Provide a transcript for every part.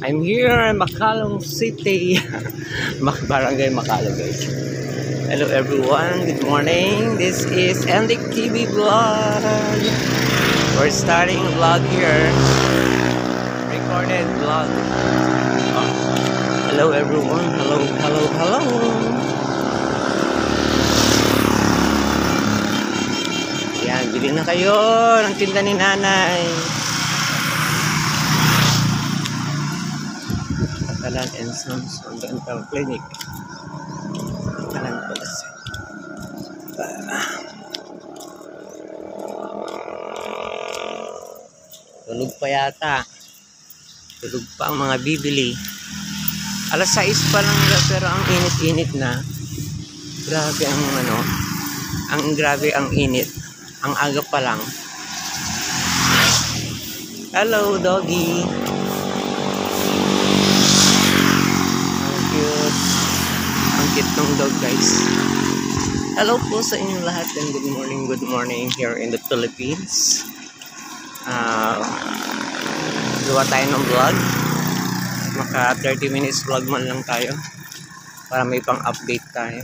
I'm here in Macalong City. Barangay Macalong, guys. Hello everyone, good morning. This is Andy TV Vlog. We're starting a vlog here. Recorded vlog. Oh. Hello everyone. Hello. Yan, bili na kayo ng tinda ni nanay. Catalan and Sons Dental Clinic. Catalan Plus. Tulog pa yata. Tulog pa ang mga bibili. Alas 6 pa lang pero ang init-init na. Grabe ang grabe ang init. Ang aga pa lang. Hello doggy. Ang cute ng dog, guys. Hello po sa inyong lahat and good morning here in the Philippines. Gawa tayo ng vlog. Maka 30 minutes vlog man lang tayo para may pang update tayo.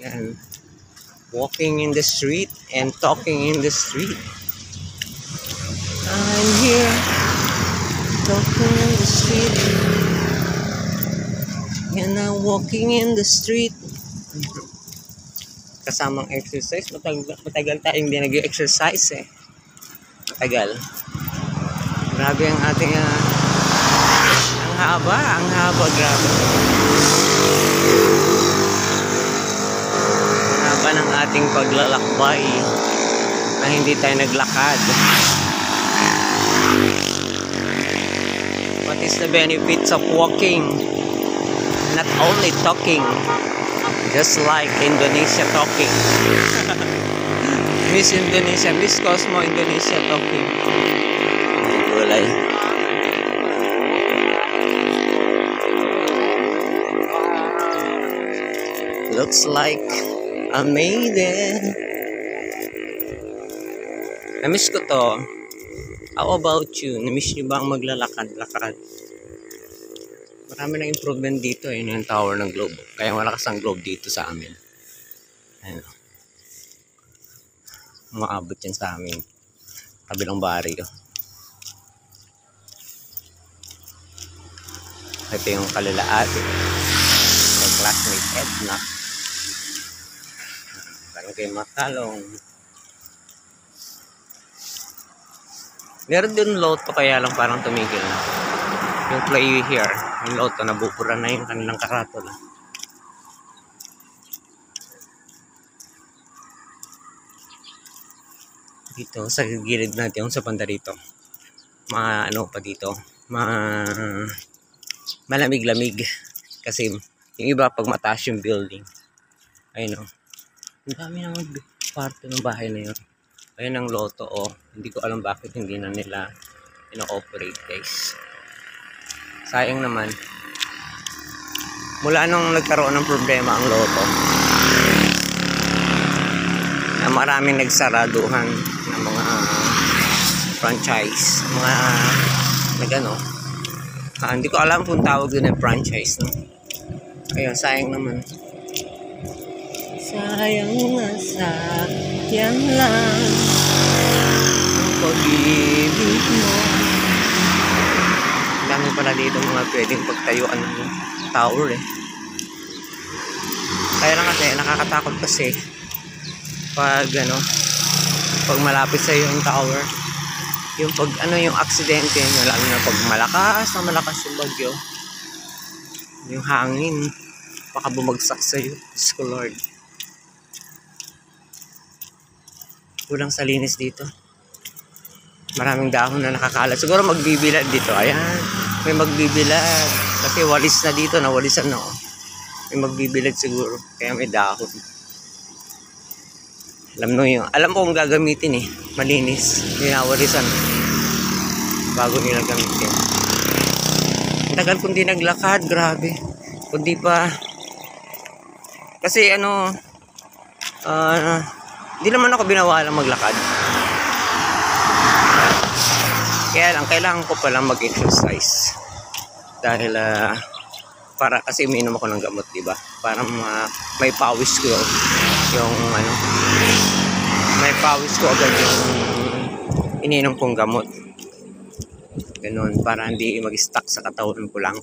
Yan. Walking in the street and talking in the street. I'm here talking in the street. Yan na, walking in the street. Kasamang exercise. Matagal tayong hindi nag-exercise eh. Matagal. Grabe ang ating ang haba, grabe. Ang haba ng ating paglalakbay na hindi tayo naglakad. What is the benefits of walking? Not only talking, just like Indonesia talking. Miss Indonesia, Miss Cosmo Indonesia talking. Gulay. Looks like I made it. Na-miss ko to. How about you? Na-miss nyo ba ang maglalakad-lakad? Marami na improvement dito eh, yung tower ng Globe. Kaya malakas ang Globe dito sa amin. Ayun. Umaabot yan sa amin. Kabilang baryo. Ito yung kalalaat. Yung classmate Edna. Barangay Macalong. Meron din loto kaya lang parang tumigil na. Yung play here, yung loto, nabubura na yung kanilang karatula. Dito, sa gilid natin, yung sa banda rito. Pa dito, malamig-lamig. Kasi, yung iba, pag mataas yung building. Ayun o. Ang dami naman parto ng bahay na yun. Ayun ang loto o. Hindi ko alam bakit hindi na nila ino-operate, guys. Sayang naman. Mula nung nagkaroon ng problema ang loto, na maraming nagsaraduhan ng mga franchise, mga hindi ko alam kung tawag din ng franchise, no? Ayun, sayang naman. Sayang na sayang lang ang pag-ibig mo. Dami pala dito mga pwedeng pagtayuan ng tower eh. Kaya lang kasi nakakatakot kasi pag pag malapit sa yung tower, yung pag yung aksidente, lalo na pag malakas yung bagyo, yung hangin baka bumagsak sa iyo. Diyos ko Lord. Kulang sa linis dito. Maraming dahon na nakakalat. Siguro magbibilad dito. Ayan. May magbibilad. Kasi walis na dito. Nawalisan na. May magbibilad siguro. Kaya may dahon. Alam ko kung gagamitin eh. Malinis. Ninawalisan. Bago nila gamitin. Tagal kung di naglakad. Grabe. Kung di pa. Kasi di naman ako binawalang maglakad. Kaya lang, kailangan ko palang mag-exercise. Dahil, para kasi umiinom ako ng gamot, diba? Para may pawis ko yung ano, may pawis ko agad yung iniinom kong gamot. Ganun, para hindi mag-stuck sa katawan ko lang.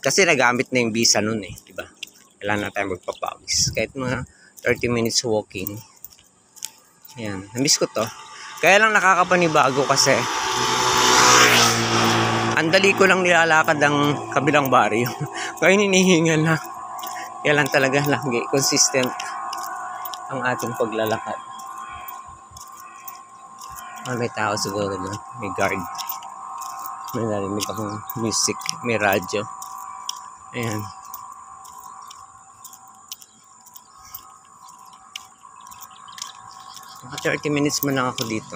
Kasi nagamit na yung visa nun eh, diba? Kailangan na tayo magpapawis. Kahit mga 30 minutes walking. Ayan, namiss ko to. Kaya lang nakakapanibago kasi ang dali ko lang nilalakad ang kabilang baryo. Kaya hinihingal na. Kaya lang talaga lagi consistent ang ating paglalakad. May tao siguro doon. May guard. May narinig akong music. May radyo. Ayan. Mga 30 minutes man lang ako dito.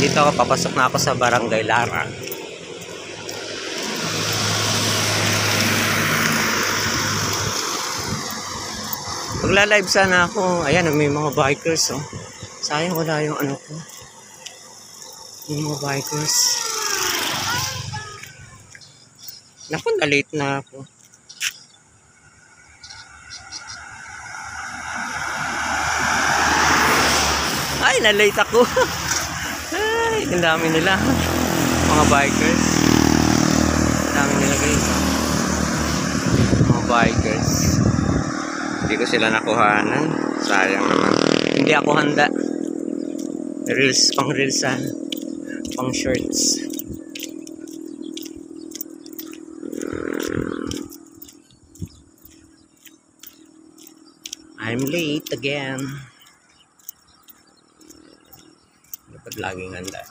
Dito ako, papasok na ako sa Barangay Lara. Magla-live sana ako. Ayan, may mga bikers, oh. Sayang wala yung ano ko. Yung mga bikers. Naku, na-late na ako. Ay, na-late ako. Ay, ang dami nila. Mga bikers. Ang dami nila guys. Mga bikers. Hindi ko sila nakuhanan. Sayang naman. Hindi ako handa. Reels, pang reelsan. Pang shorts. I'm late again. Dapat laging handa.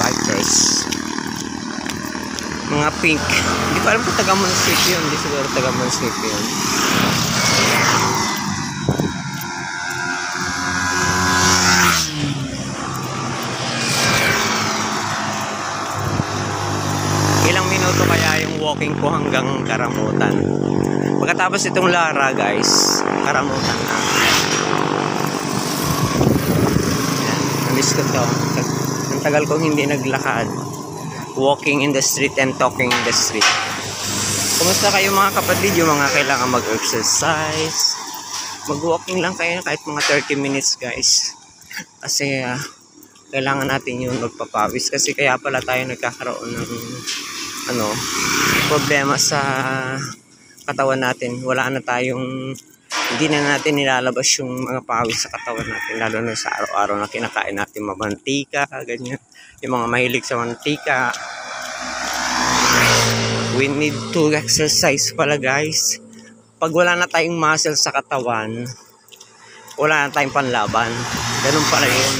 Bikers. Mga pink. Hindi ko alam kung taga munisipyo yun. Hindi siguro taga munisipyo yun. Ilang minuto kaya yung walking ko hanggang Karamutan. Pagkatapos itong Lara guys, Karamutan na. Yan, namiss ko to. Ang tagal kong hindi naglakad. Walking in the street and talking in the street. Kumusta kayo mga kapatid? Yung mga kailangan mag-exercise. Mag-walking lang kayo kahit mga 30 minutes guys. Kasi kailangan natin yun magpapawis. Kasi kaya pala tayo nagkakaroon ng problema sa katawan natin. Wala na tayong, hindi na natin nilalabas yung mga pawis sa katawan natin, lalo na sa araw-araw na kinakain natin mamantika, ganyan. Yung mga mahilig sa mantika. We need to exercise pala guys. Pag wala na tayong muscle sa katawan, wala na tayong panlaban. Ganun pala yun.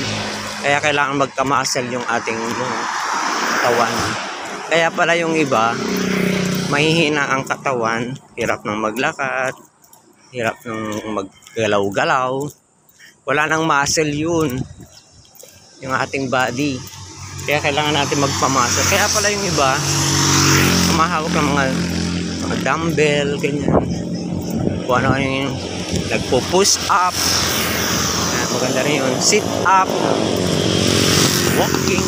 Kaya kailangan magka-muscle yung ating katawan. Kaya pala yung iba, mahihina ang katawan, hirap nang maglakad, hirap nang maggalaw-galaw. Wala nang muscle yun, yung ating body. Kaya kailangan natin magpa-muscle. Kaya pala yung iba, kumahawak ng mga dumbbell, ganyan. Kung ano yung nagpo-push up. Maganda rin yun. Sit up. Walking.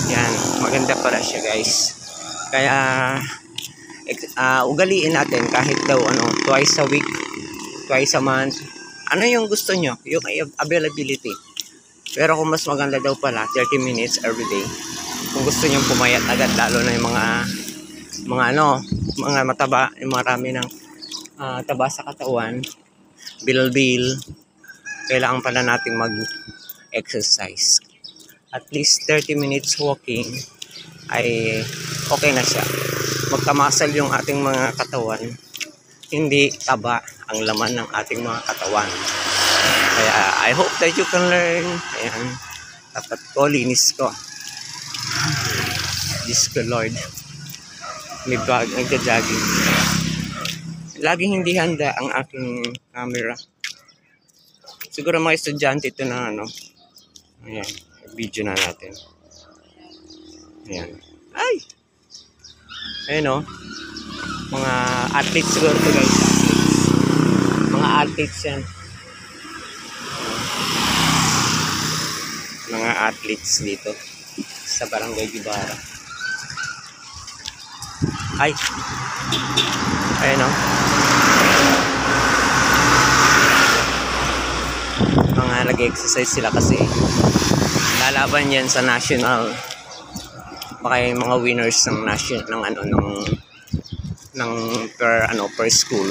Yan, maganda pala siya guys. Kaya ugaliin natin kahit daw twice a week, twice a month. Ano yung gusto nyo? Yung availability. Pero kung mas maganda daw pala 30 minutes every day. Kung gusto nyo pumayat agad, lalo na yung mga mataba, yung marami ng taba sa katawan, bilbil, kailangan pala natin mag-exercise. At least 30 minutes walking ay okay na siya. Magkamasal yung ating mga katawan. Hindi taba ang laman ng ating mga katawan. Kaya I hope that you can learn. Ayan. Dapat ko, linis ko. Diyos ko Lord. May bag, nagja-jogging. Laging hindi handa ang aking camera. Siguro mga estudyante ito na Ayan. Video na natin. Ayan. Ay! Ayun o. Mga athletes siguro to guys. Mga athletes yan. Mga athletes dito sa Barangay Guevara. Ay! Ayun o. Mga nag-exercise sila kasi lalaban yan sa national. Baka yung mga winners ng national ng per school.